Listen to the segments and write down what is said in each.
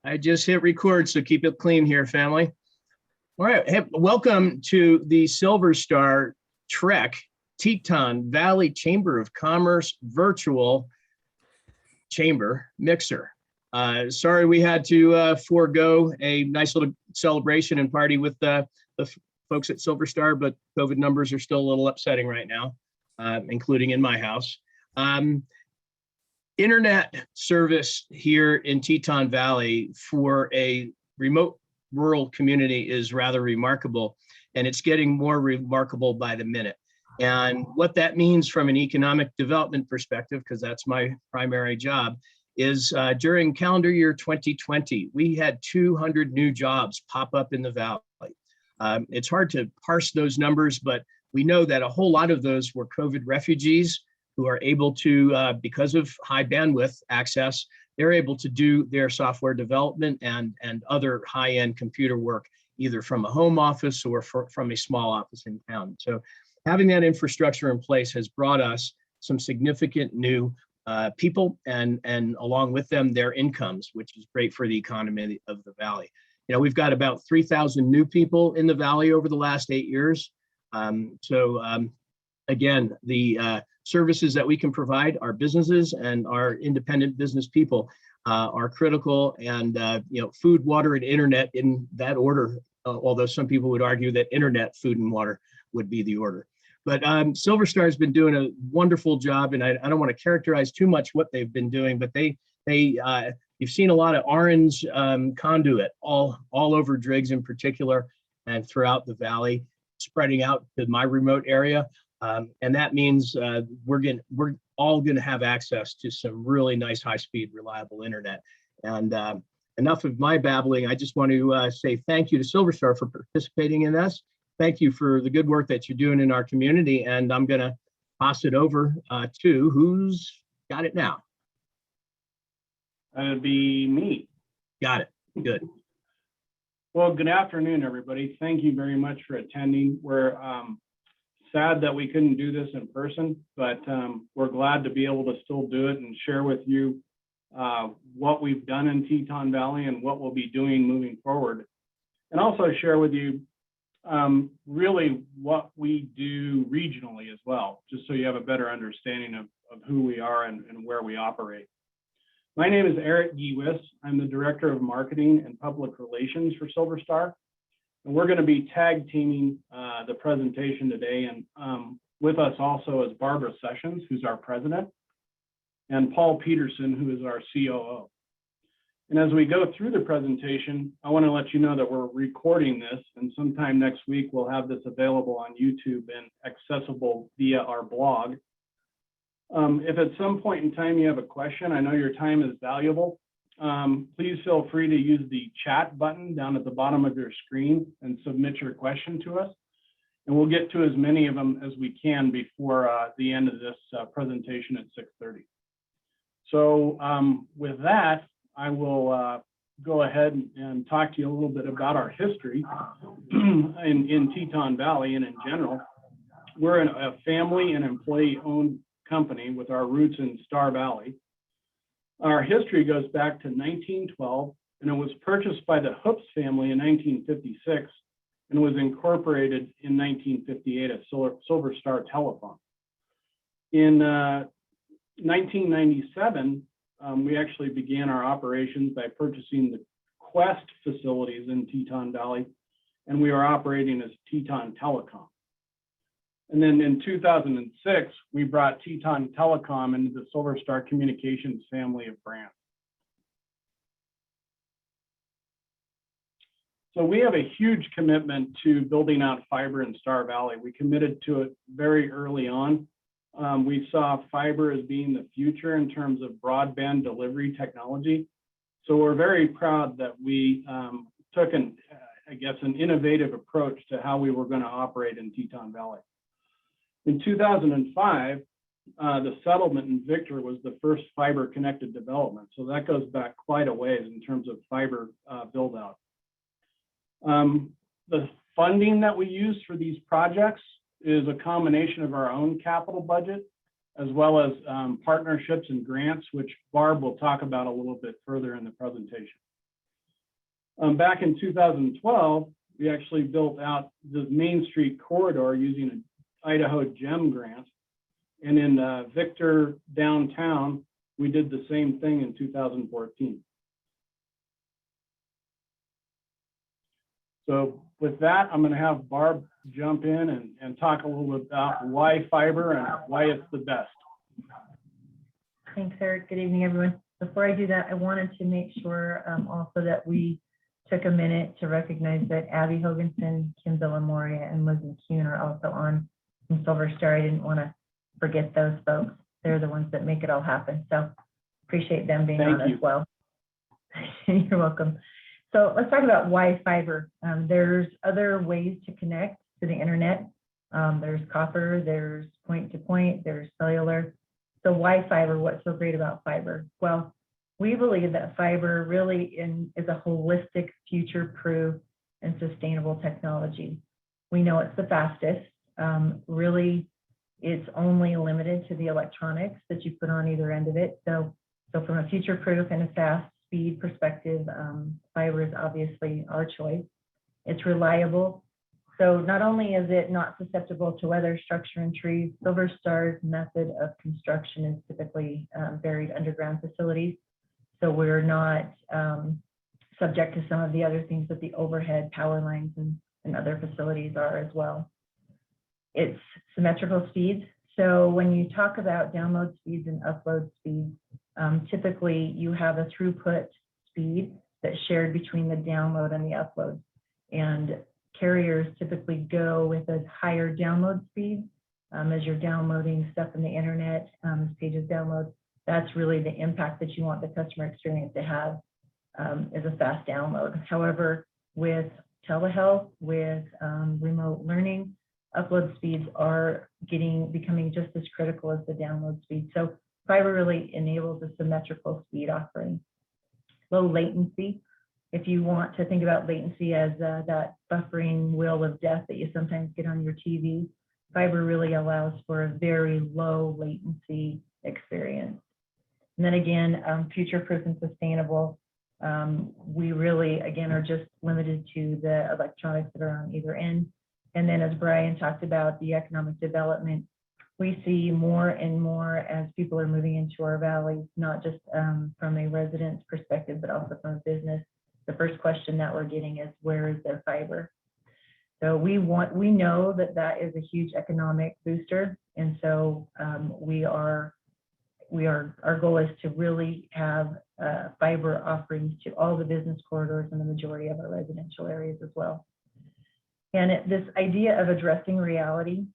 I just hit record, so keep it clean here, family. All right, hey, welcome to the Silver Star TREC, Teton Valley Chamber of Commerce virtual chamber mixer. Sorry we had to forego a nice little celebration and party with the folks at Silver Star, but COVID numbers are still a little upsetting right now, including in my house. Internet service here in Teton Valley for a remote rural community is rather remarkable, and it's getting more remarkable by the minute. And what that means from an economic development perspective, because that's my primary job, is during calendar year 2020, we had 200 new jobs pop up in the Valley. It's hard to parse those numbers, but we know that a whole lot of those were COVID refugees who are able to, because of high bandwidth access, they're able to do their software development and other high-end computer work, either from a home office or from a small office in town. So having that infrastructure in place has brought us some significant new people and along with them, their incomes, which is great for the economy of the Valley. You know, we've got about 3,000 new people in the Valley over the last 8 years. Again, the services that we can provide our businesses and our independent business people are critical, and you know, food, water, and internet in that order, although some people would argue that internet, food, and water would be the order. But Silver Star has been doing a wonderful job, and I don't want to characterize too much what they've been doing, but you've seen a lot of orange conduit all over Driggs in particular and throughout the Valley, spreading out to my remote area. And that means we're all going to have access to some really nice, high-speed, reliable internet. And enough of my babbling. I just want to say thank you to Silver Star for participating in this. Thank you for the good work that you're doing in our community. And I'm going to toss it over to who's got it now. That'd be me. Got it. Good. Well, good afternoon, everybody. Thank you very much for attending. We're sad that we couldn't do this in person, but we're glad to be able to still do it and share with you what we've done in Teton Valley and what we'll be doing moving forward. And also share with you really what we do regionally as well, just so you have a better understanding of who we are and where we operate. My name is Eric Giewis. I'm the Director of Marketing and Public Relations for Silver Star. And we're going to be tag teaming the presentation today. And with us also is Barbara Sessions, who's our president, and Paul Peterson, who is our COO. And as we go through the presentation, I want to let you know that we're recording this, and sometime next week we'll have this available on YouTube and accessible via our blog. If at some point in time you have a question, I know your time is valuable. Please feel free to use the chat button down at the bottom of your screen and submit your question to us. And we'll get to as many of them as we can before the end of this presentation at 6:30. So with that, I will go ahead and talk to you a little bit about our history in Teton Valley and in general. We're a family and employee-owned company with our roots in Star Valley. Our history goes back to 1912, and it was purchased by the Hoops family in 1956 and was incorporated in 1958 as Silver Star Telephone. In 1997, we actually began our operations by purchasing the Quest facilities in Teton Valley, and we are operating as Teton Telecom. And then in 2006, we brought Teton Telecom into the Silver Star Communications family of brands. So we have a huge commitment to building out fiber in Star Valley. We committed to it very early on. We saw fiber as being the future in terms of broadband delivery technology. So we're very proud that we took an innovative approach to how we were going to operate in Teton Valley. In 2005, the settlement in Victor was the first fiber connected development. So that goes back quite a ways in terms of fiber build out. The funding that we use for these projects is a combination of our own capital budget, as well as partnerships and grants, which Barb will talk about a little bit further in the presentation. Back in 2012, we actually built out the Main Street corridor using an Idaho GEM grant. And in Victor downtown, we did the same thing in 2014. So with that, I'm going to have Barb jump in and talk a little bit about why fiber and why it's the best. Thanks, Eric. Good evening, everyone. Before I do that, I wanted to make sure also that we took a minute to recognize that Abby Hoganson, Kim Villamoria, and Liz McCune are also on from Silver Star. I didn't want to forget those folks. They're the ones that make it all happen. So appreciate them being on as well. You're welcome. So let's talk about why fiber. There's other ways to connect to the internet. There's copper, there's point-to-point, there's cellular. So why fiber? What's so great about fiber? Well, we believe that fiber really is a holistic, future-proof, and sustainable technology. We know it's the fastest. Really, it's only limited to the electronics that you put on either end of it. So from a future-proof and a fast speed perspective, fiber is obviously our choice. It's reliable. So not only is it not susceptible to weather, structure, and trees, Silver Star's method of construction is typically buried underground facilities. So we're not subject to some of the other things that the overhead power lines and other facilities are as well. It's symmetrical speeds. So when you talk about download speeds and upload speeds, typically you have a throughput speed that's shared between the download and the upload. And carriers typically go with a higher download speed as you're downloading stuff from the internet, as pages download. That's really the impact that you want the customer experience to have is a fast download. However, with telehealth, with remote learning, upload speeds are becoming just as critical as the download speed. So fiber really enables a symmetrical speed offering. Low latency. If you want to think about latency as that buffering wheel of death that you sometimes get on your TV, fiber really allows for a very low latency experience. And then again, future-proof and sustainable. We really, again, are just limited to the electronics that are on either end. And then as Brian talked about the economic development, we see more and more as people are moving into our valleys, not just from a residence perspective, but also from a business. The first question that we're getting is, where is their fiber? So we know that is a huge economic booster. And so our goal is to really have fiber offerings to all the business corridors and the majority of our residential areas as well. And this idea of addressing reality,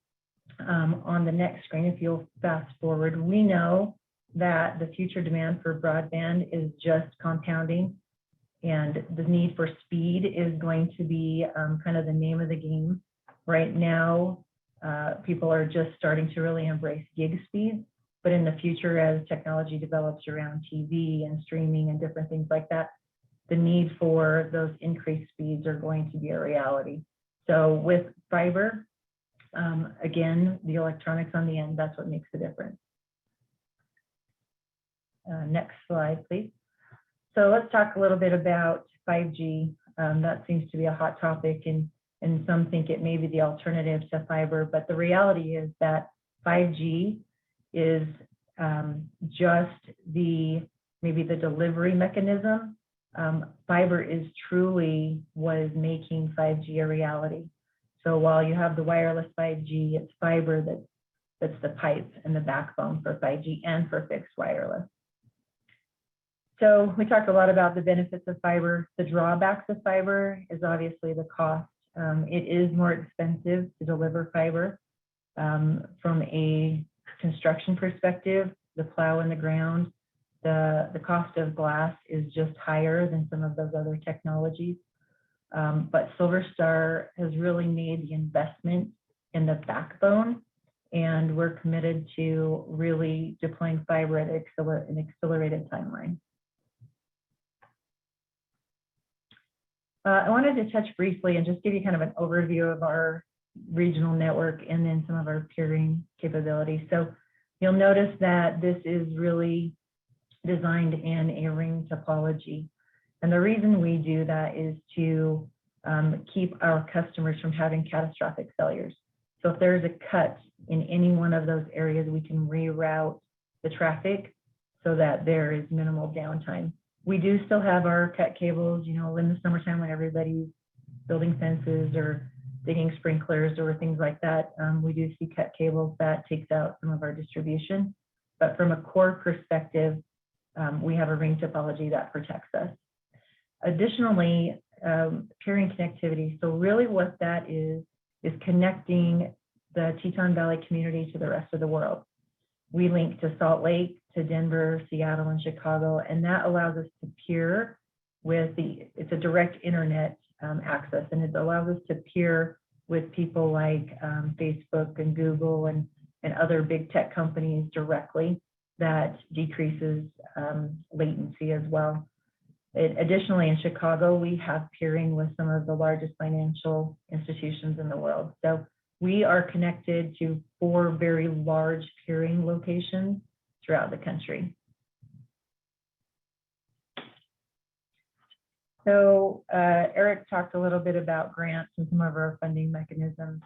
on the next screen, if you'll fast forward, we know that the future demand for broadband is just compounding, and the need for speed is going to be kind of the name of the game. Right now, people are just starting to really embrace gig speeds, but in the future, as technology develops around TV and streaming and different things like that, the need for those increased speeds are going to be a reality. So with fiber, again, the electronics on the end, that's what makes the difference. Next slide, please. So let's talk a little bit about 5G. That seems to be a hot topic, and some think it may be the alternative to fiber, but the reality is that 5G is just maybe the delivery mechanism. Fiber is truly what is making 5G a reality. So while you have the wireless 5G, it's fiber that's the pipe and the backbone for 5G and for fixed wireless. So we talked a lot about the benefits of fiber. The drawbacks of fiber is obviously the cost. It is more expensive to deliver fiber. From a construction perspective, the plow in the ground, the cost of glass is just higher than some of those other technologies. But Silver Star has really made the investment in the backbone, and we're committed to really deploying fiber at an accelerated timeline. I wanted to touch briefly and just give you kind of an overview of our regional network and then some of our peering capabilities. So you'll notice that this is really designed in a ring topology. And the reason we do that is to keep our customers from having catastrophic failures. So if there's a cut in any one of those areas, we can reroute the traffic so that there is minimal downtime. We do still have our cut cables, you know, in the summertime when everybody's building fences or digging sprinklers or things like that. We do see cut cables that takes out some of our distribution. But from a core perspective, we have a ring topology that protects us. Additionally, peering connectivity. So really what that is connecting the Teton Valley community to the rest of the world. We link to Salt Lake, to Denver, Seattle, and Chicago, and that allows us to peer with it's a direct internet access, and it allows us to peer with people like Facebook and Google and other big tech companies directly. That decreases latency as well. Additionally, in Chicago, we have peering with some of the largest financial institutions in the world. So we are connected to 4 very large peering locations throughout the country. So Eric talked a little bit about grants and some of our funding mechanisms.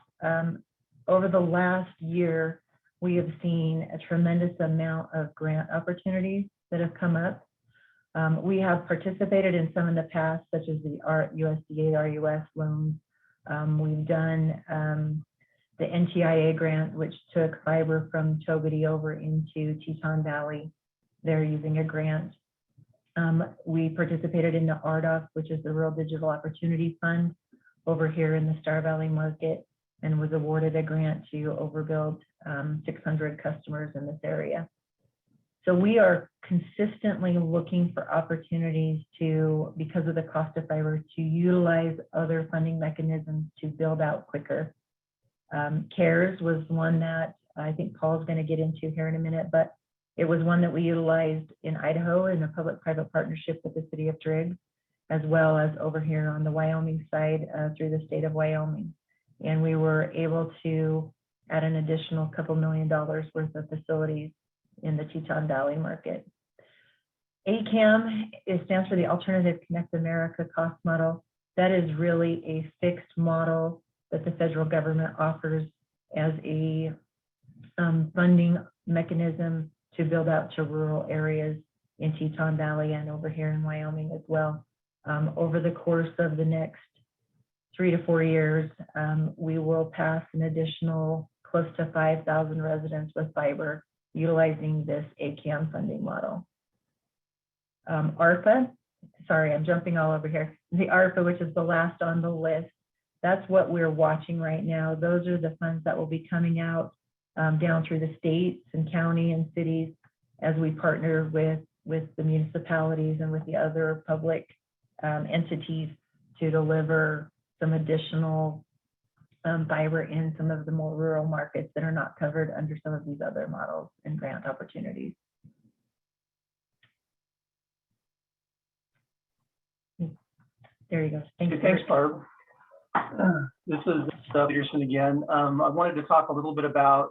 Over the last year, we have seen a tremendous amount of grant opportunities that have come up. We have participated in some in the past, such as the USDA RUS loans. We've done the NTIA grant, which took fiber from Togety over into Teton Valley. They're using a grant. We participated in the RDOF, which is the Rural Digital Opportunity Fund over here in the Star Valley market, and was awarded a grant to overbuild 600 customers in this area. So we are consistently looking for opportunities to, because of the cost of fiber, to utilize other funding mechanisms to build out quicker. CARES was one that I think Paul's going to get into here in a minute, but it was one that we utilized in Idaho in a public-private partnership with the city of Driggs, as well as over here on the Wyoming side through the state of Wyoming. And we were able to add an additional $2 million worth of facilities in the Teton Valley market. ACAM, it stands for the Alternative Connect America Cost Model. That is really a fixed model that the federal government offers as a funding mechanism to build out to rural areas in Teton Valley and over here in Wyoming as well. Over the course of the next 3 to 4 years, we will pass an additional close to 5,000 residents with fiber utilizing this ACAM funding model. ARPA, sorry, I'm jumping all over here. The ARPA, which is the last on the list, that's what we're watching right now. Those are the funds that will be coming out down through the states and county and cities as we partner with the municipalities and with the other public entities to deliver some additional fiber in some of the more rural markets that are not covered under some of these other models and grant opportunities. There you go. Thanks, Barb. This is Peterson again. I wanted to talk a little bit about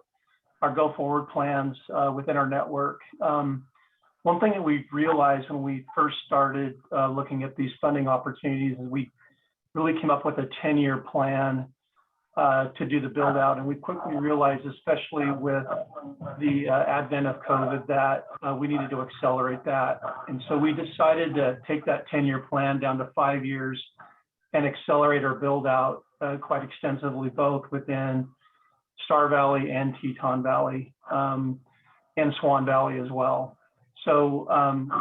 our go-forward plans within our network. One thing that we've realized when we first started looking at these funding opportunities is we really came up with a 10-year plan to do the build out. And we quickly realized, especially with the advent of COVID, that we needed to accelerate that. And so we decided to take that 10-year plan down to 5 years and accelerate our build out quite extensively, both within Star Valley and Teton Valley and Swan Valley as well. So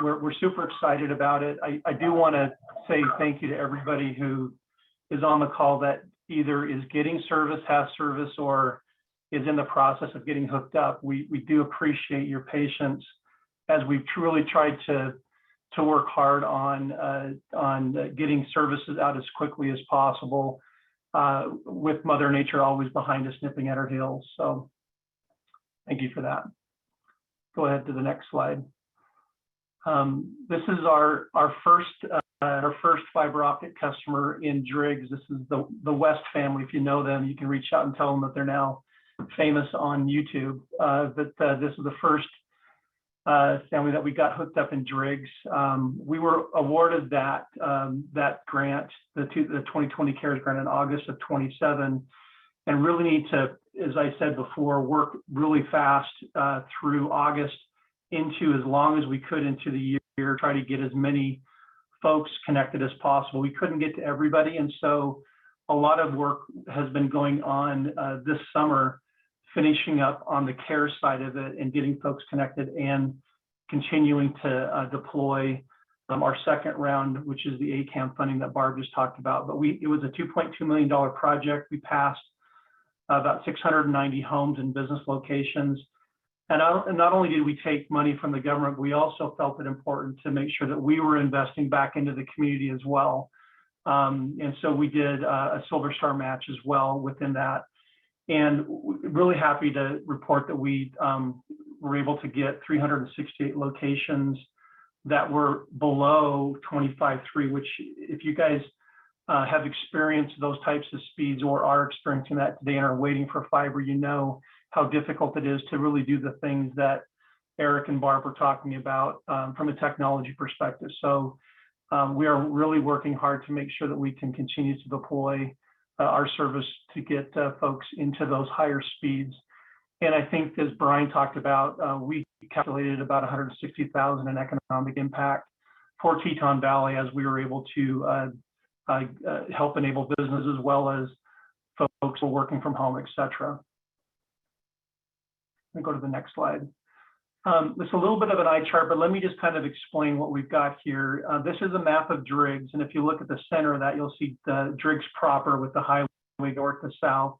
we're super excited about it. I do want to say thank you to everybody who is on the call that either is getting service, has service, or is in the process of getting hooked up. We do appreciate your patience as we've truly tried to work hard on getting services out as quickly as possible, with Mother Nature always behind us, nipping at our heels. So thank you for that. Go ahead to the next slide. This is our first fiber optic customer in Driggs. This is the West family. If you know them, you can reach out and tell them that they're now famous on YouTube. This is the first family that we got hooked up in Driggs. We were awarded that grant, the 2020 CARES grant in August of 27, and really need to, as I said before, work really fast through August into as long as we could into the year, try to get as many folks connected as possible. We couldn't get to everybody, and so a lot of work has been going on this summer, finishing up on the CARES side of it and getting folks connected and continuing to deploy our second round, which is the ACAM funding that Barb just talked about. But it was a $2.2 million project. We passed about 690 homes and business locations. And not only did we take money from the government, we also felt it important to make sure that we were investing back into the community as well. And so we did a Silver Star match as well within that. And really happy to report that we were able to get 368 locations that were below 25.3, which if you guys have experienced those types of speeds or are experiencing that today and are waiting for fiber, you know how difficult it is to really do the things that Eric and Barb were talking about from a technology perspective. So we are really working hard to make sure that we can continue to deploy our service to get folks into those higher speeds. And I think, as Brian talked about, we calculated about 160,000 in economic impact for Teton Valley as we were able to help enable business as well as folks who are working from home, et cetera. Let me go to the next slide. It's a little bit of an eye chart, but let me just kind of explain what we've got here. This is a map of Driggs, and if you look at the center of that, you'll see the Driggs proper with the highway north to south,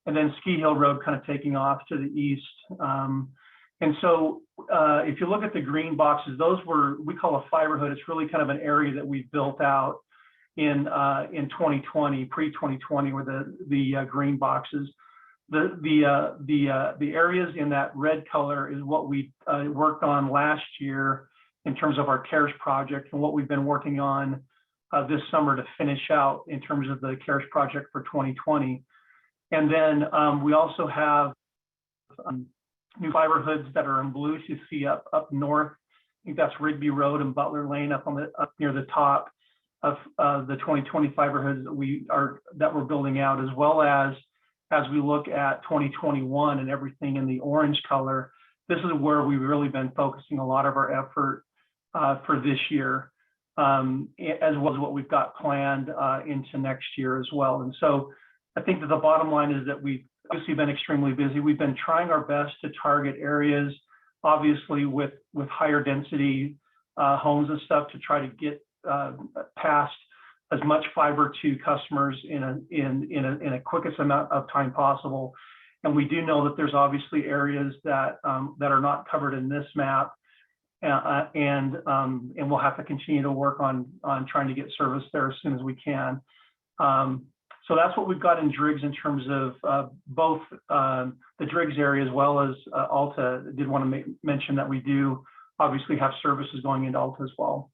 and then Ski Hill Road kind of taking off to the east. And so if you look at the green boxes, those we call a fiber hood. It's really kind of an area that we built out in 2020, pre-2020, were the green boxes. The areas in that red color is what we worked on last year in terms of our CARES project, and what we've been working on this summer to finish out in terms of the CARES project for 2020. And then we also have new fiber hoods that are in blue to see up north. I think that's Rigby Road and Butler Lane up near the top of the 2020 fiber hoods that we're building out, as well as we look at 2021 and everything in the orange color. This is where we've really been focusing a lot of our effort for this year, as well as what we've got planned into next year as well. And so I think that the bottom line is that we've obviously been extremely busy. We've been trying our best to target areas, obviously with higher density homes and stuff, to try to get past as much fiber to customers in a quickest amount of time possible. And we do know that there's obviously areas that are not covered in this map, and we'll have to continue to work on trying to get service there as soon as we can. So that's what we've got in Driggs in terms of both the Driggs area as well as Alta. I did want to mention that we do obviously have services going into Alta as well.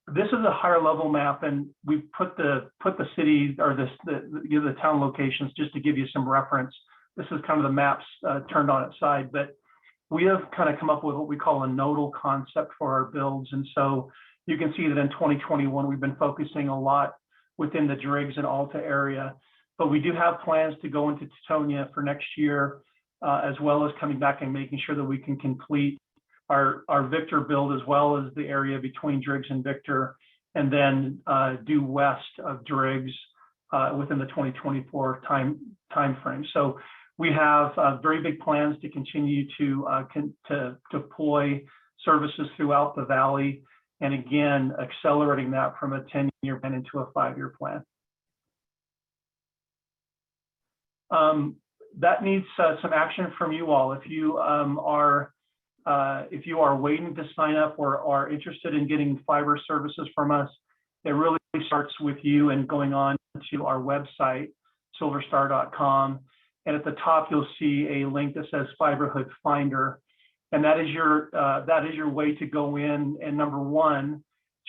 This is a higher level map, and we put the city or the town locations just to give you some reference. This is kind of the maps turned on its side, but we have kind of come up with what we call a nodal concept for our builds. And so you can see that in 2021, we've been focusing a lot within the Driggs and Alta area, but we do have plans to go into Tetonia for next year, as well as coming back and making sure that we can complete our Victor build, as well as the area between Driggs and Victor, and then due west of Driggs within the 2024 time frame. So we have very big plans to continue to deploy services throughout the valley, and again, accelerating that from a 10-year plan into a 5-year plan. That needs some action from you all. If you are waiting to sign up or are interested in getting fiber services from us, it really starts with you and going on to our website, silverstar.com. And at the top, you'll see a link that says Fiberhood Finder. And that is your way to go in and, number one,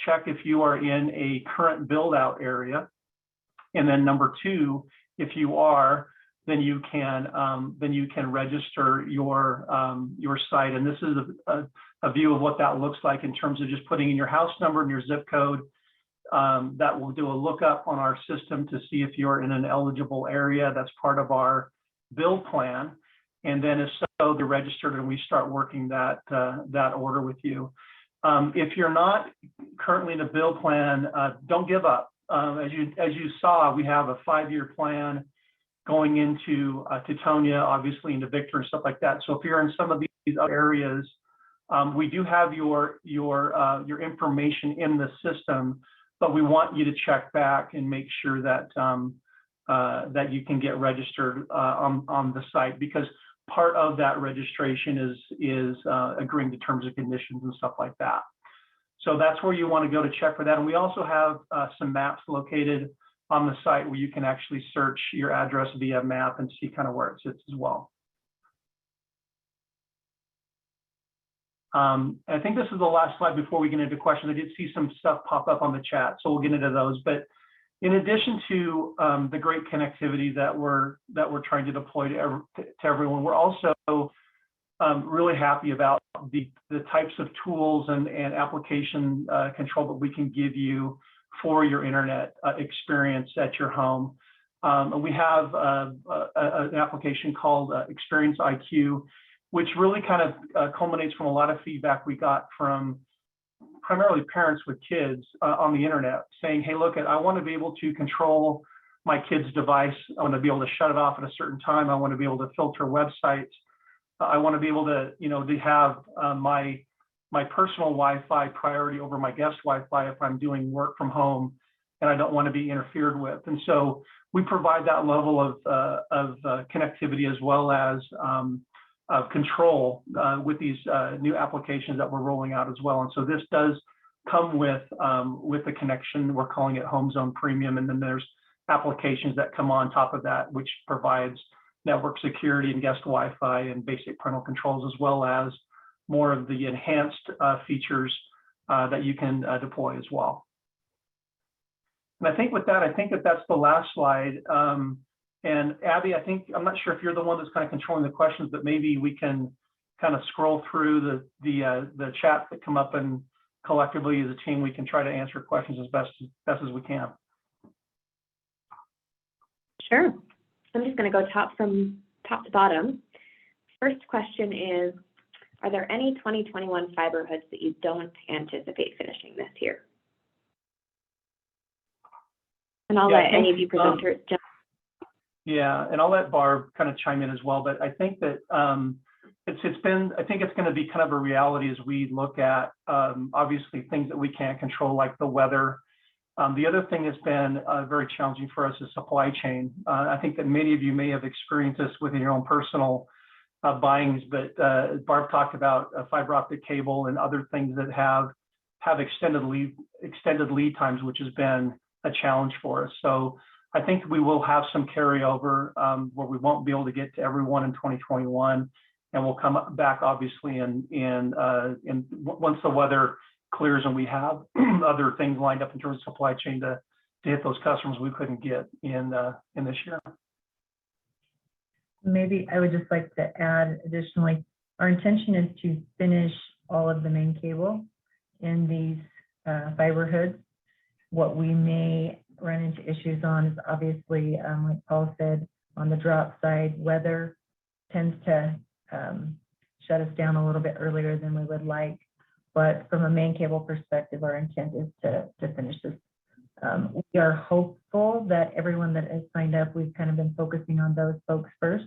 check if you are in a current build out area. And then number two, if you are, then you can register your site. And this is a view of what that looks like in terms of just putting in your house number and your zip code. That will do a lookup on our system to see if you're in an eligible area. That's part of our build plan. And then if so, they're registered and we start working that order with you. If you're not currently in a build plan, don't give up. As you saw, we have a 5-year plan going into Tetonia, obviously into Victor and stuff like that. So if you're in some of these other areas, we do have your information in the system, but we want you to check back and make sure that that you can get registered on the site, because part of that registration is agreeing to terms and conditions and stuff like that. So that's where you want to go to check for that. And we also have some maps located on the site where you can actually search your address via map and see kind of where it sits as well. I think this is the last slide before we get into questions. I did see some stuff pop up on the chat, so we'll get into those. But in addition to the great connectivity that we're trying to deploy to everyone, we're also really happy about the types of tools and application control that we can give you for your internet experience at your home. We have an application called Experience IQ, which really kind of culminates from a lot of feedback we got from primarily parents with kids on the internet saying, hey, look, I want to be able to control my kid's device. I want to be able to shut it off at a certain time. I want to be able to filter websites. I want to be able to, to have my personal Wi-Fi priority over my guest Wi-Fi if I'm doing work from home and I don't want to be interfered with. And so we provide that level of connectivity as well as control with these new applications that we're rolling out as well. And so this does come with the connection. We're calling it Home Zone Premium, and then there's applications that come on top of that, which provides network security and guest Wi-Fi and basic parental controls, as well as more of the enhanced features that you can deploy as well. And I think with that, that's the last slide. And Abby, I'm not sure if you're the one that's kind of controlling the questions, but maybe we can kind of scroll through the chats that come up, and collectively as a team, we can try to answer questions as best as we can. Sure. I'm just going to go top to bottom. First question is, are there any 2021 fiber hoods that you don't anticipate finishing this year? And I'll let any of you presenters jump. Yeah, and I'll let Barb kind of chime in as well, but I think that I think it's going to be kind of a reality as we look at obviously things that we can't control, like the weather. The other thing that's been very challenging for us is supply chain. I think that many of you may have experienced this within your own personal buyings, but Barb talked about fiber optic cable and other things that have extended lead times, which has been a challenge for us. So I think we will have some carryover where we won't be able to get to everyone in 2021, and we'll come back obviously in once the weather clears and we have other things lined up in terms of supply chain to hit those customers we couldn't get in this year. Maybe I would just like to add additionally, our intention is to finish all of the main cable in these fiber hoods. What we may run into issues on is obviously, like Paul said, on the drop side, weather tends to shut us down a little bit earlier than we would like. But from a main cable perspective, our intent is to finish this. We are hopeful that everyone that has signed up, we've kind of been focusing on those folks first,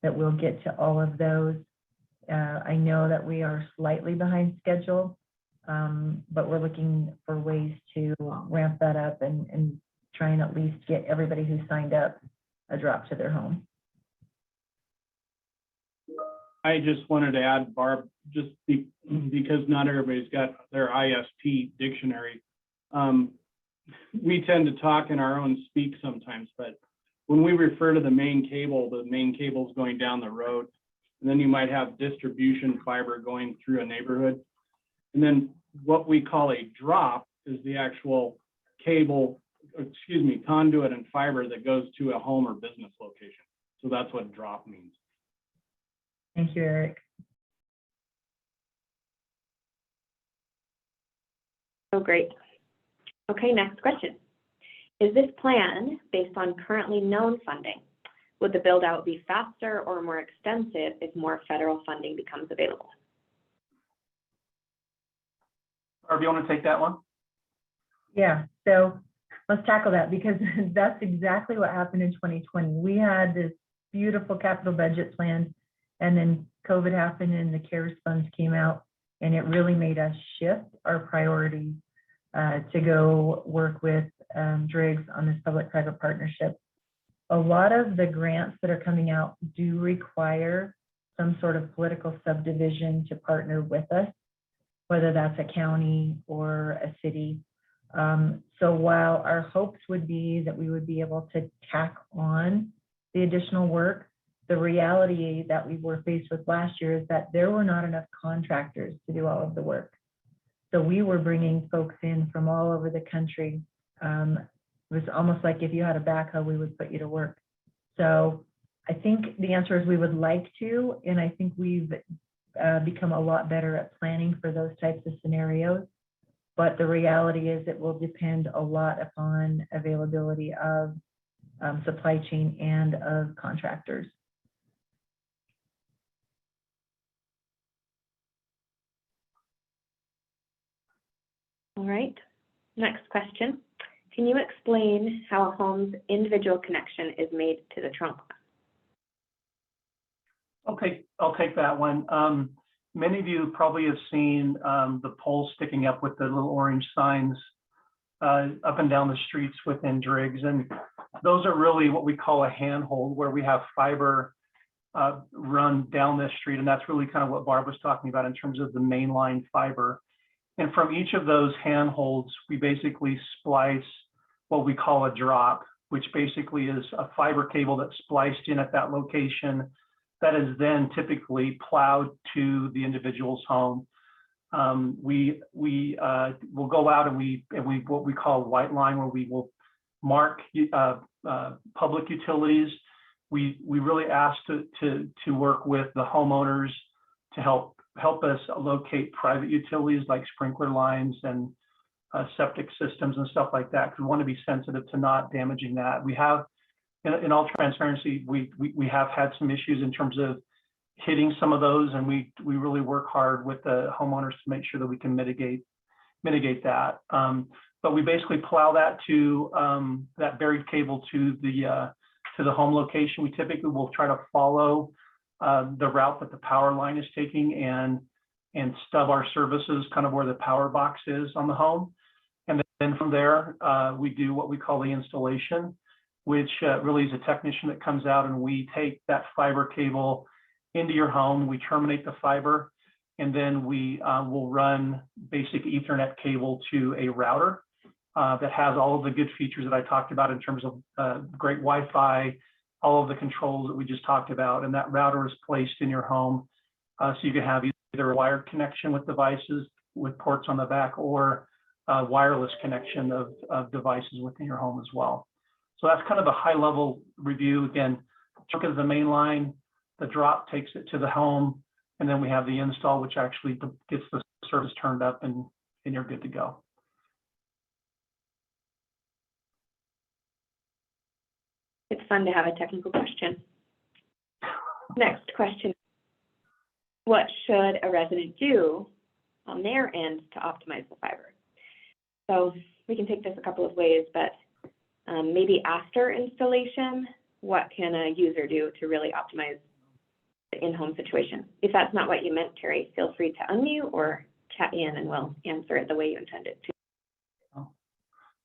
that we'll get to all of those. I know that we are slightly behind schedule, but we're looking for ways to ramp that up and try and at least get everybody who signed up a drop to their home. I just wanted to add, Barb, just because not everybody's got their ISP dictionary. We tend to talk in our own speak sometimes, but when we refer to the main cable's going down the road, and then you might have distribution fiber going through a neighborhood. And then what we call a drop is the actual cable, conduit and fiber that goes to a home or business location. So that's what drop means. Thank you, Eric. Oh, great. Okay, next question. Is this plan based on currently known funding? Would the build out be faster or more extensive if more federal funding becomes available? Barb, you want to take that one? Yeah, so let's tackle that because that's exactly what happened in 2020. We had this beautiful capital budget plan, and then COVID happened and the CARES funds came out, and it really made us shift our priorities to go work with DRIGS on this public-private partnership. A lot of the grants that are coming out do require some sort of political subdivision to partner with us, whether that's a county or a city. So while our hopes would be that we would be able to tack on the additional work, the reality that we were faced with last year is that there were not enough contractors to do all of the work. So we were bringing folks in from all over the country. It was almost like if you had a backhoe, we would put you to work. So I think the answer is we would like to, and I think we've become a lot better at planning for those types of scenarios. But the reality is it will depend a lot upon availability of supply chain and of contractors. All right, next question. Can you explain how a home's individual connection is made to the trunk line? I'll take that one. Many of you probably have seen the poles sticking up with the little orange signs up and down the streets within DRIGS. And those are really what we call a handhold, where we have fiber run down this street. And that's really kind of what Barb was talking about in terms of the mainline fiber. And from each of those handholds, we basically splice what we call a drop, which basically is a fiber cable that's spliced in at that location that is then typically plowed to the individual's home. We will go out and we what we call white line, where we will mark public utilities. We really ask to work with the homeowners to help us locate private utilities like sprinkler lines and septic systems and stuff like that, because we want to be sensitive to not damaging that. We have, in all transparency, we have had some issues in terms of hitting some of those, and we really work hard with the homeowners to make sure that we can mitigate that. But we basically plow that to that buried cable to the home location. We typically will try to follow the route that the power line is taking and stub our services kind of where the power box is on the home. And then from there, we do what we call the installation, which really is a technician that comes out, and we take that fiber cable into your home. We terminate the fiber, and then we will run basic Ethernet cable to a router that has all of the good features that I talked about in terms of great Wi-Fi, all of the controls that we just talked about. And that router is placed in your home, so you can have either a wired connection with devices with ports on the back, or a wireless connection of devices within your home as well. So that's kind of a high level review. Again, trunk is the main line, the drop takes it to the home, and then we have the install, which actually gets the service turned up, and you're good to go. It's fun to have a technical question. Next question. What should a resident do on their end to optimize the fiber? So we can take this a couple of ways, but maybe after installation, what can a user do to really optimize the in-home situation? If that's not what you meant, Terry, feel free to unmute or chat in and we'll answer it the way you intended to.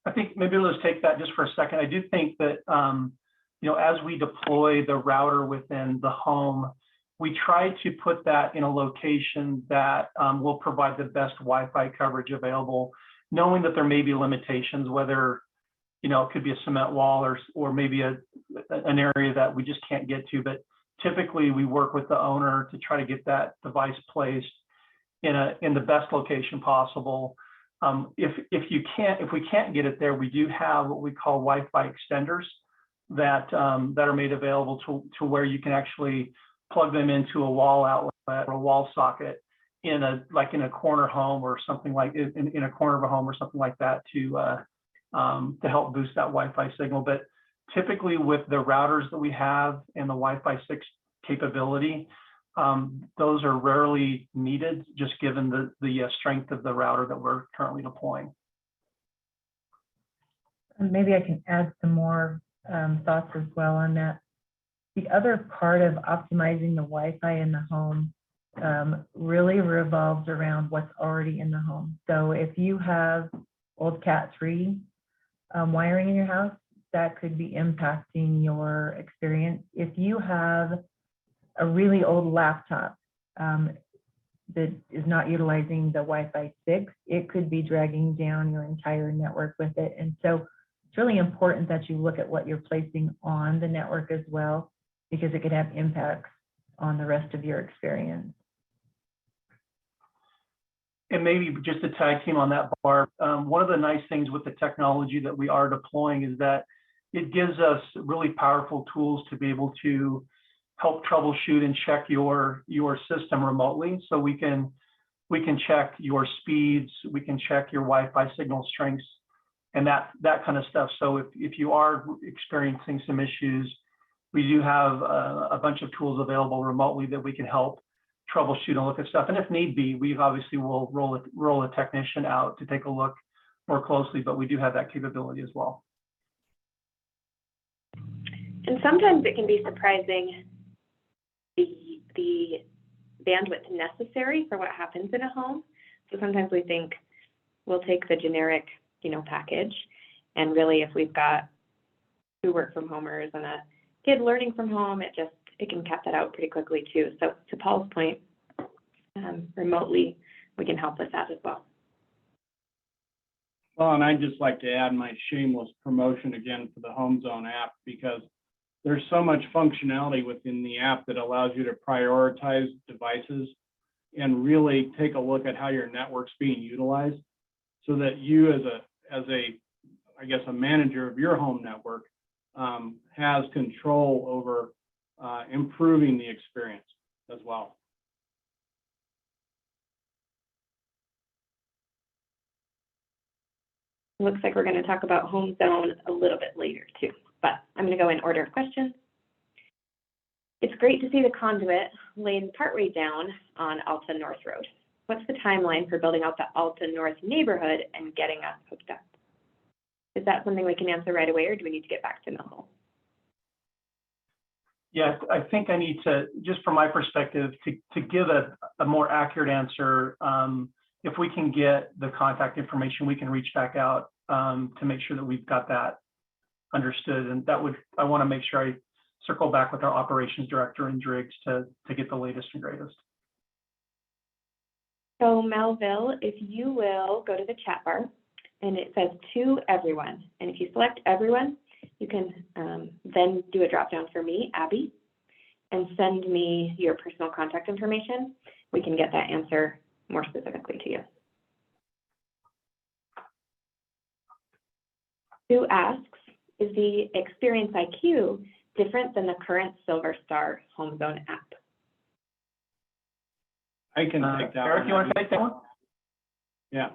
I think maybe let's take that just for a second. I do think that, as we deploy the router within the home, we try to put that in a location that will provide the best Wi-Fi coverage available, knowing that there may be limitations, whether, it could be a cement wall or maybe an area that we just can't get to. But typically we work with the owner to try to get that device placed in the best location possible. If we can't get it there, we do have what we call Wi-Fi extenders that that are made available to where you can actually plug them into a wall outlet or a wall socket in a corner home or something like in a corner of a home or something like that to help boost that Wi-Fi signal. But typically with the routers that we have and the Wi-Fi 6 capability, those are rarely needed, just given the strength of the router that we're currently deploying. And maybe I can add some more thoughts as well on that. The other part of optimizing the Wi-Fi in the home really revolves around what's already in the home. So if you have old Cat3 wiring in your house, that could be impacting your experience. If you have a really old laptop that is not utilizing the Wi-Fi 6, it could be dragging down your entire network with it. And so it's really important that you look at what you're placing on the network as well, because it could have impacts on the rest of your experience. And maybe just to tag team on that, Barb, one of the nice things with the technology that we are deploying is that it gives us really powerful tools to be able to help troubleshoot and check your system remotely. So we can check your speeds, we can check your Wi-Fi signal strengths, and that kind of stuff. So if you are experiencing some issues, we do have a bunch of tools available remotely that we can help troubleshoot and look at stuff. And if need be, we obviously will roll a technician out to take a look more closely, but we do have that capability as well. And sometimes it can be surprising the bandwidth necessary for what happens in a home. So sometimes we think we'll take the generic, package, and really if we've got 2 work from homers and a kid learning from home, it can cap that out pretty quickly too. So to Paul's point, remotely we can help with that as well. Well, and I'd just like to add my shameless promotion again for the Home Zone app, because there's so much functionality within the app that allows you to prioritize devices and really take a look at how your network's being utilized, so that you as a manager of your home network has control over improving the experience as well. Looks like we're going to talk about Home Zone a little bit later too, but I'm going to go in order of questions. It's great to see the conduit laid partway down on Alta North Road. What's the timeline for building out the Alta North neighborhood and getting us hooked up? Is that something we can answer right away, or do we need to get back to Millville? Yes, I think I need to, just from my perspective, to give a more accurate answer, if we can get the contact information, we can reach back out to make sure that we've got that understood. And I want to make sure I circle back with our operations director and Driggs to get the latest and greatest. So Melville, if you will go to the chat bar, and it says to everyone. And if you select everyone, you can then do a drop down for me, Abby, and send me your personal contact information. We can get that answer more specifically to you. Sue asks, is the Experience IQ different than the current Silver Star Home Zone app? I can take that. Eric, you want to take that one? Yeah.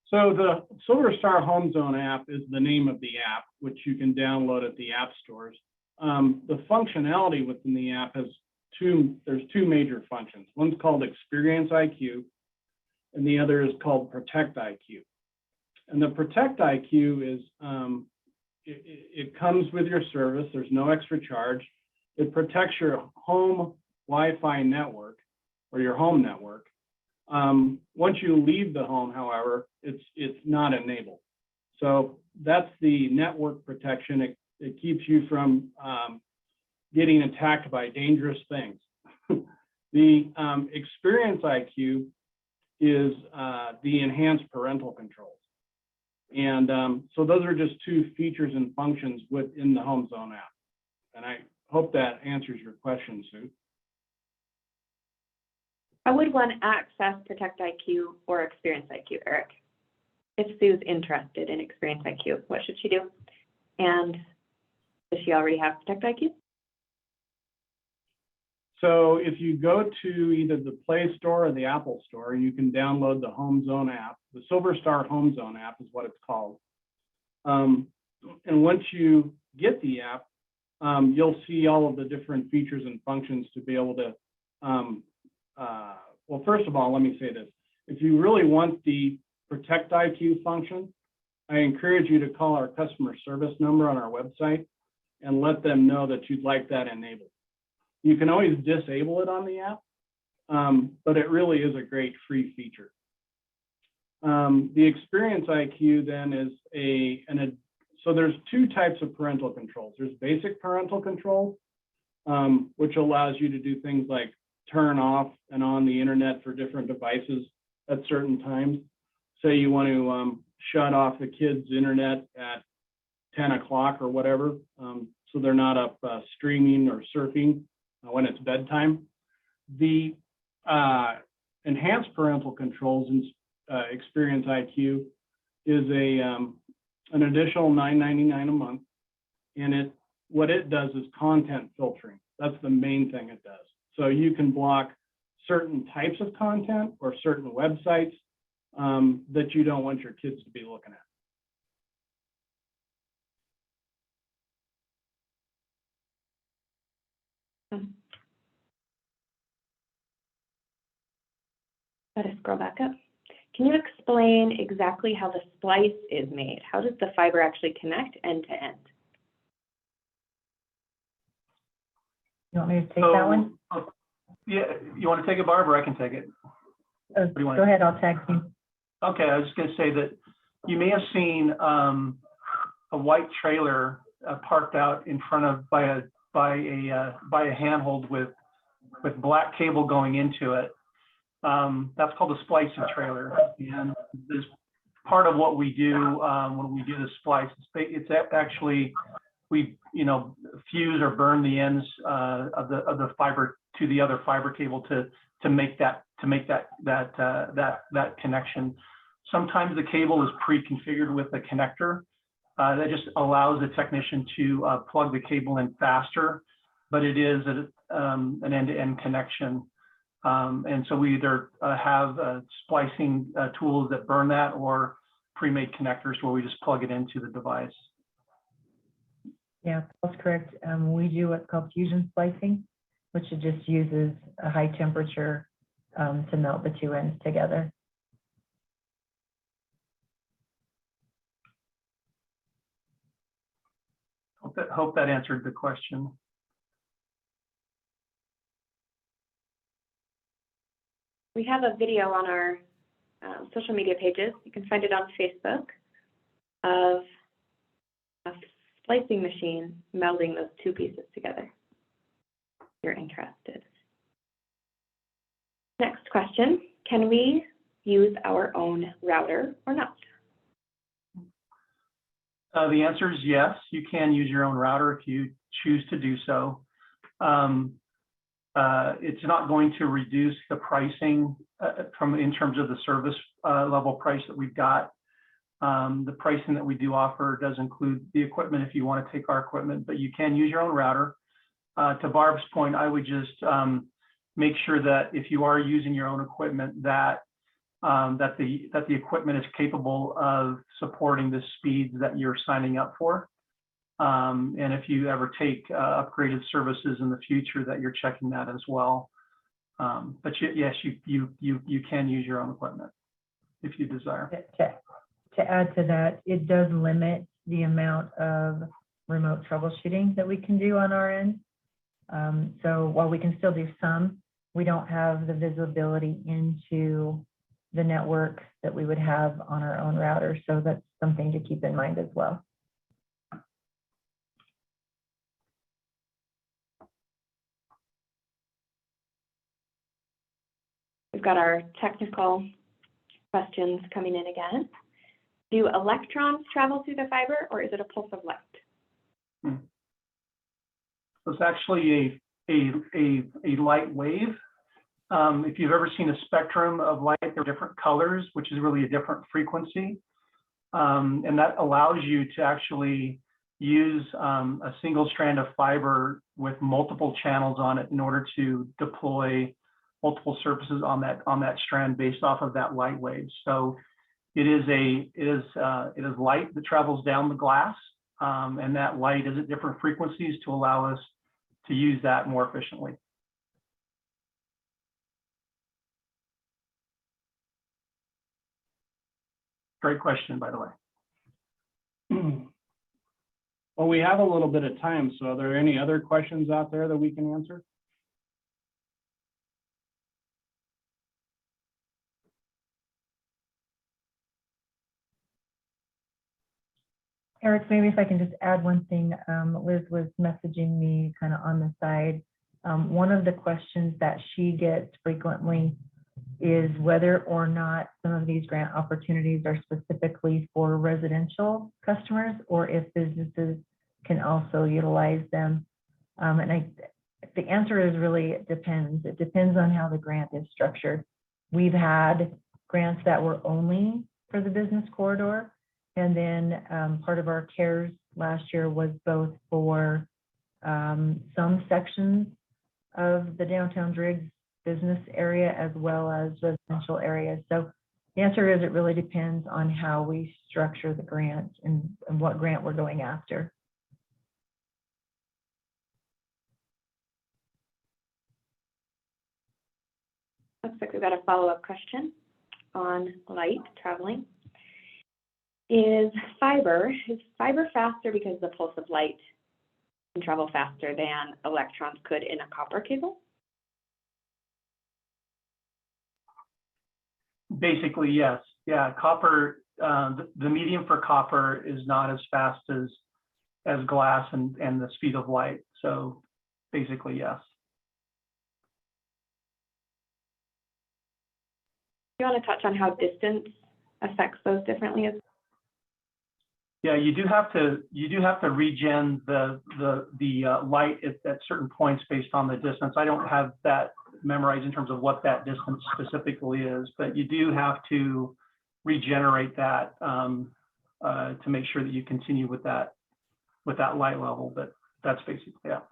So the Silver Star Home Zone app is the name of the app, which you can download at the app stores. The functionality within the app has there's 2 major functions. One's called Experience IQ, and the other is called Protect IQ. And the Protect IQ is, it comes with your service. There's no extra charge. It protects your home Wi-Fi network or your home network. Once you leave the home, however, it's not enabled. So that's the network protection. It keeps you from getting attacked by dangerous things. The Experience IQ is the enhanced parental controls. And so those are just 2 features and functions within the Home Zone app. And I hope that answers your question, Sue. How would one access Protect IQ or Experience IQ, Eric? If Sue's interested in Experience IQ, what should she do? And Does she already have Protect IQ? So if you go to either the Play Store or the Apple Store, you can download the Home Zone app. The Silver Star Home Zone app is what it's called. And once you get the app, you'll see all of the different features and functions to be able to, well, first of all, let me say this. If you really want the Protect IQ function, I encourage you to call our customer service number on our website and let them know that you'd like that enabled. You can always disable it on the app, but it really is a great free feature. The Experience IQ then is so there's two types of parental controls. There's basic parental controls, which allows you to do things like turn off and on the internet for different devices at certain times. Say you want to shut off the kids' internet at 10 o'clock or whatever, so they're not up streaming or surfing when it's bedtime. The enhanced parental controls in Experience IQ is an additional $9.99 a month, and what it does is content filtering. That's the main thing it does. So you can block certain types of content or certain websites that you don't want your kids to be looking at. Let us scroll back up. Can you explain exactly how the splice is made? How does the fiber actually connect end to end? You want me to take that one? Yeah, you want to take it, Barb, or I can take it? Oh, do you want go to- ahead, I'll tag you. Okay, I was just going to say that you may have seen a white trailer parked out in front of by a handhold with black cable going into it. That's called a splicing trailer, and this part of what we do when we do the splice. It's actually we fuse or burn the ends of the fiber to the other fiber cable to make that connection. Sometimes the cable is pre-configured with a connector that just allows the technician to plug the cable in faster, but it is an end-to-end connection. And so we either have splicing tools that burn that, or pre-made connectors where we just plug it into the device. Yeah, that's correct. We do what's called fusion splicing, which it just uses a high temperature to melt the two ends together. Hope that answered the question. We have a video on our social media pages. You can find it on Facebook of a splicing machine melding those two pieces together, if you're interested. Next question, can we use our own router or not? The answer is yes, you can use your own router if you choose to do so. It's not going to reduce the pricing in terms of the service level price that we've got. The pricing that we do offer does include the equipment if you want to take our equipment, but you can use your own router. To Barb's point, I would just make sure that if you are using your own equipment, that the equipment is capable of supporting the speeds that you're signing up for. And if you ever take upgraded services in the future, that you're checking that as well. But yes, you can use your own equipment if you desire. To add to that, it does limit the amount of remote troubleshooting that we can do on our end. So while we can still do some, we don't have the visibility into the network that we would have on our own router. So that's something to keep in mind as well. We've got our technical questions coming in again. Do electrons travel through the fiber, or is it a pulse of light? It's actually a light wave. If you've ever seen a spectrum of light, there are different colors, which is really a different frequency. And that allows you to actually use a single strand of fiber with multiple channels on it in order to deploy multiple surfaces on that strand based off of that light wave. So it is light that travels down the glass, and that light is at different frequencies to allow us to use that more efficiently. Great question, by the way. Well, we have a little bit of time, so are there any other questions out there that we can answer? Eric, maybe if I can just add one thing. Liz was messaging me kind of on the side. One of the questions that she gets frequently is whether or not some of these grant opportunities are specifically for residential customers or if businesses can also utilize them. The answer is really, it depends. It depends on how the grant is structured. We've had grants that were only for the business corridor. And then part of our CARES last year was both for some sections of the downtown Driggs business area as well as residential areas. So the answer is it really depends on how we structure the grant and what grant we're going after. Looks like we've got a follow-up question on light traveling. Is fiber faster because the pulse of light can travel faster than electrons could in a copper cable? Basically, yes. Yeah, copper, the medium for copper is not as fast as glass and the speed of light. So basically, yes. Do you want to touch on how distance affects those differently as well? Yeah, you do have to regen the light at certain points based on the distance. I don't have that memorized in terms of what that distance specifically is, but you do have to regenerate that to make sure that you continue with that light level. But that's basically it.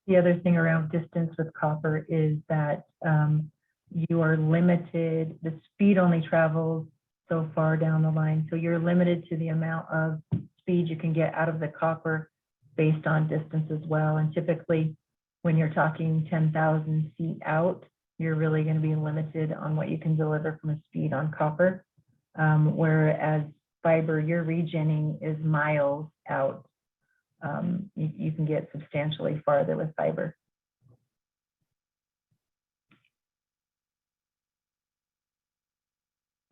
The other thing around distance with copper is that you are limited, the speed only travels so far down the line. So you're limited to the amount of speed you can get out of the copper based on distance as well. And typically when you're talking 10,000 feet out, you're really going to be limited on what you can deliver from a speed on copper. Whereas fiber, your regenning is miles out. You can get substantially farther with fiber.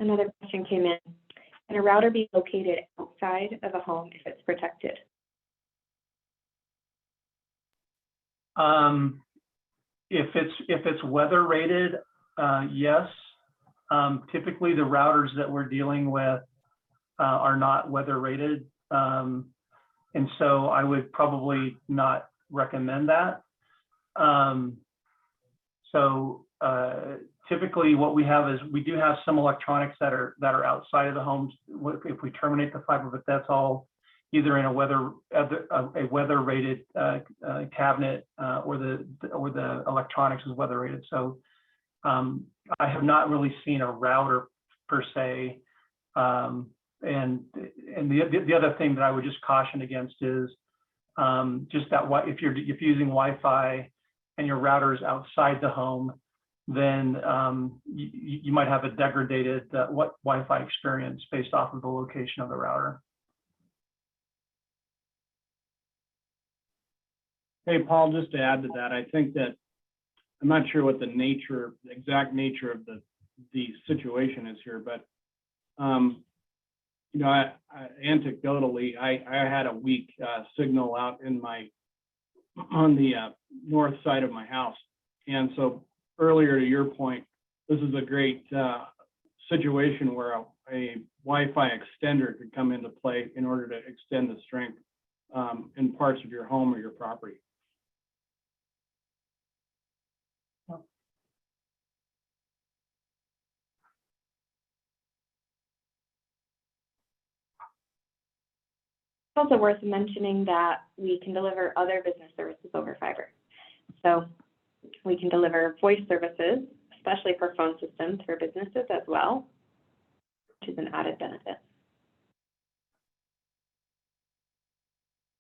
Another question came in. Can a router be located outside of a home if it's protected? If it's weather rated, yes. Typically, the routers that we're dealing with are not weather rated, and so I would probably not recommend that. Typically what we have is we do have some electronics that are outside of the homes. If we terminate the fiber, but that's all either in a weather rated cabinet or the electronics is weather rated. So I have not really seen a router per se. And the other thing that I would just caution against is just that if you're using Wi-Fi and your router is outside the home, then you might have a degraded Wi-Fi experience based off of the location of the router. Hey, Paul, just to add to that, I think that I'm not sure what the exact nature of the situation is here, but you know, anecdotally, I had a weak signal out on the north side of my house, and so earlier to your point, this is a great situation where a Wi-Fi extender could come into play in order to extend the strength in parts of your home or your property. It's also worth mentioning that we can deliver other business services over fiber. So we can deliver voice services, especially for phone systems for businesses as well, which is an added benefit.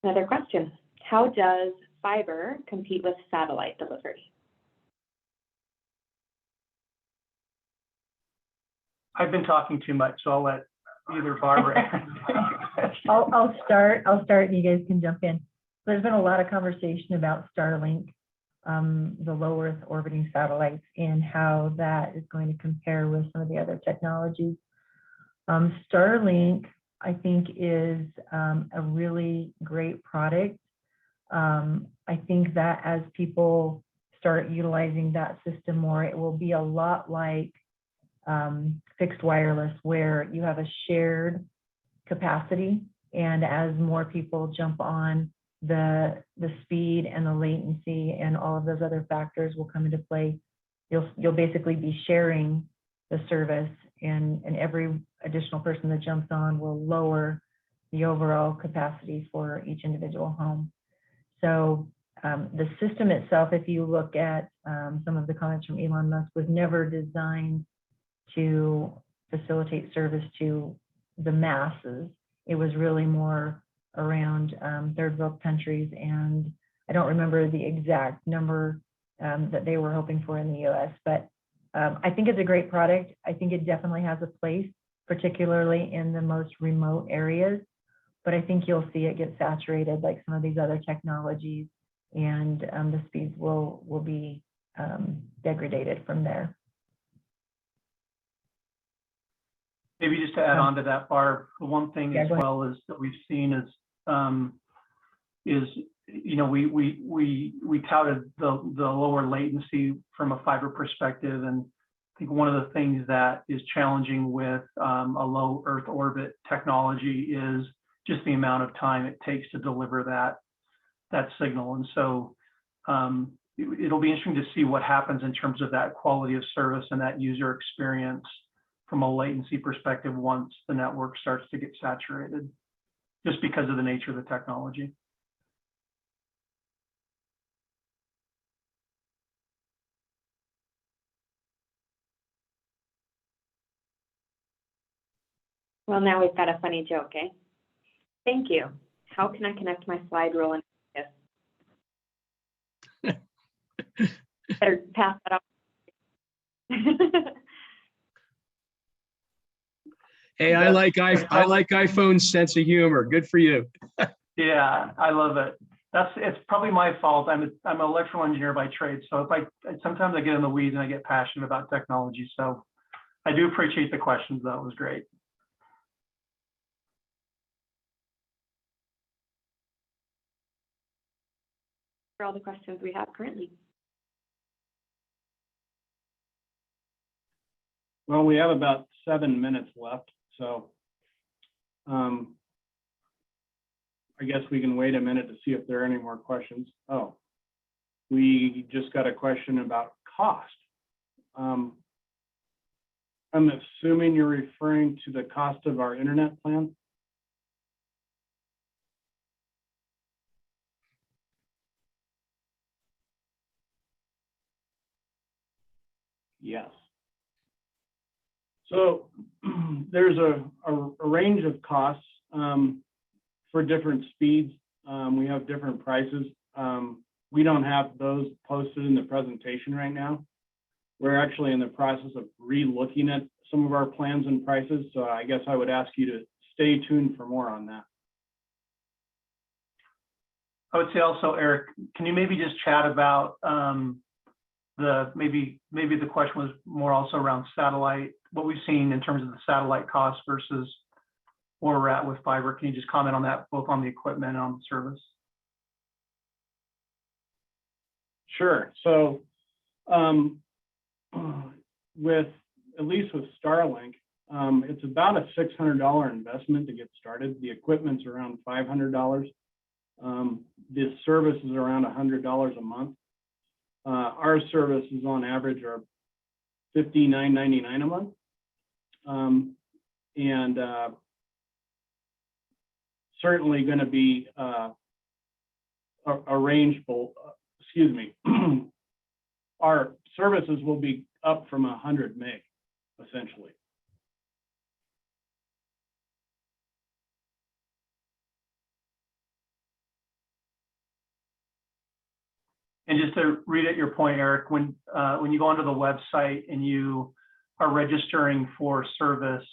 Another question, how does fiber compete with satellite delivery? I've been talking too much, so I'll let either Barbara. I'll start and you guys can jump in. There's been a lot of conversation about Starlink, the low Earth orbiting satellites, and how that is going to compare with some of the other technologies. Starlink, I think, is a really great product. I think that as people start utilizing that system more, it will be a lot like fixed wireless, where you have a shared capacity, and as more people jump on, the speed and the latency and all of those other factors will come into play. You'll basically be sharing the service, and every additional person that jumps on will lower the overall capacity for each individual home. So the system itself, if you look at some of the comments from Elon Musk, was never designed to facilitate service to the masses. It was really more around third world countries, and I don't remember the exact number that they were hoping for in the US, but I think it's a great product. I think it definitely has a place, particularly in the most remote areas, but I think you'll see it get saturated like some of these other technologies, and the speeds will be degraded from there. Maybe just to add on to that, Barb, the one thing as well is that we've seen is you know, we touted the lower latency from a fiber perspective, and I think one of the things that is challenging with a low Earth orbit technology is just the amount of time it takes to deliver that signal. And so it'll be interesting to see what happens in terms of that quality of service and that user experience from a latency perspective once the network starts to get saturated, just because of the nature of the technology. Well, now we've got a funny joke, eh? Thank you. How can I connect my slide rule in this? Better pass that off. Hey, I like iPhone's sense of humor. Good for you. Yeah, I love it. It's probably my fault. I'm an electrical engineer by trade, so sometimes I get in the weeds and I get passionate about technology. So I do appreciate the questions. That was great. For all the questions we have currently. Well, we have about 7 minutes left, so I guess we can wait a minute to see if there are any more questions. Oh, we just got a question about cost. I'm assuming you're referring to the cost of our internet plan? Yes. So there's a range of costs for different speeds. We have different prices. We don't have those posted in the presentation right now. We're actually in the process of re-looking at some of our plans and prices. So I guess I would ask you to stay tuned for more on that. I would say also, Eric, can you maybe just chat about maybe the question was more also around satellite, what we've seen in terms of the satellite costs versus where we're at with fiber. Can you just comment on that, both on the equipment and on the service? Sure. So at least with Starlink, it's about a $600 investment to get started. The equipment's around $500. The service is around $100 a month. Our services on average are $59.99 a month. And certainly going to be arrangeable. Excuse me. Our services will be up from 100 meg, essentially. And just to read at your point, Eric, when you go onto the website and you are registering for service,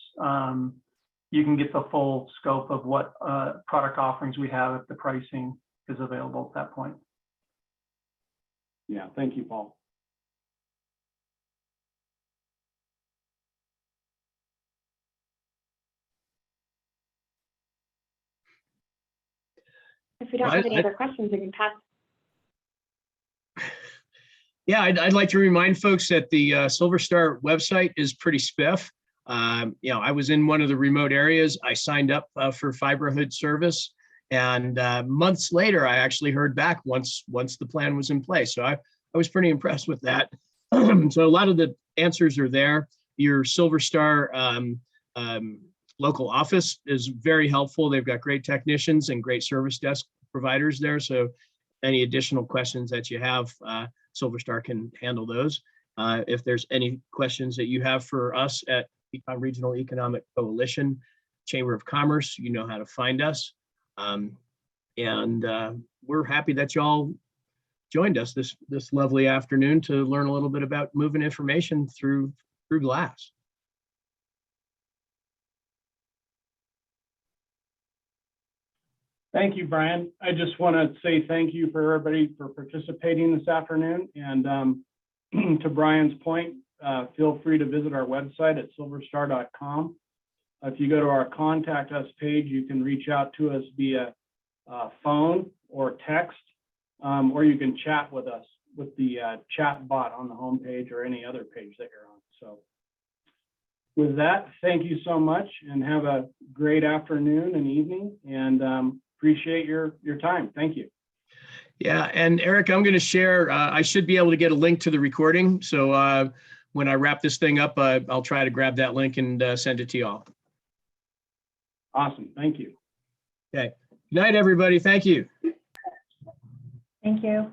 you can get the full scope of what product offerings we have if the pricing is available at that point. Yeah, thank you, Paul. If we don't have any other questions, we can pass. Yeah, I'd like to remind folks that the Silver Star website is pretty spiff. I was in one of the remote areas. I signed up for fiberhood service, and months later, I actually heard back once the plan was in place. So I was pretty impressed with that. So a lot of the answers are there. Your Silver Star local office is very helpful. They've got great technicians and great service desk providers there. So any additional questions that you have, Silver Star can handle those. If there's any questions that you have for us at Teton Regional Economic Coalition, Chamber of Commerce, you know how to find us. We're happy that y'all joined us this lovely afternoon to learn a little bit about moving information through glass. Thank you, Brian. I just want to say thank you for everybody for participating this afternoon. And to Brian's point, feel free to visit our website at silverstar.com. If you go to our contact us page, you can reach out to us via phone or text, or you can chat with us with the chat bot on the homepage or any other page that you're on. So with that, thank you so much and have a great afternoon and evening, and appreciate your time. Thank you. Yeah, and Eric, I'm going to share, I should be able to get a link to the recording. So when I wrap this thing up, I'll try to grab that link and send it to y'all. Awesome. Thank you. Okay. Good night, everybody. Thank you. Thank you.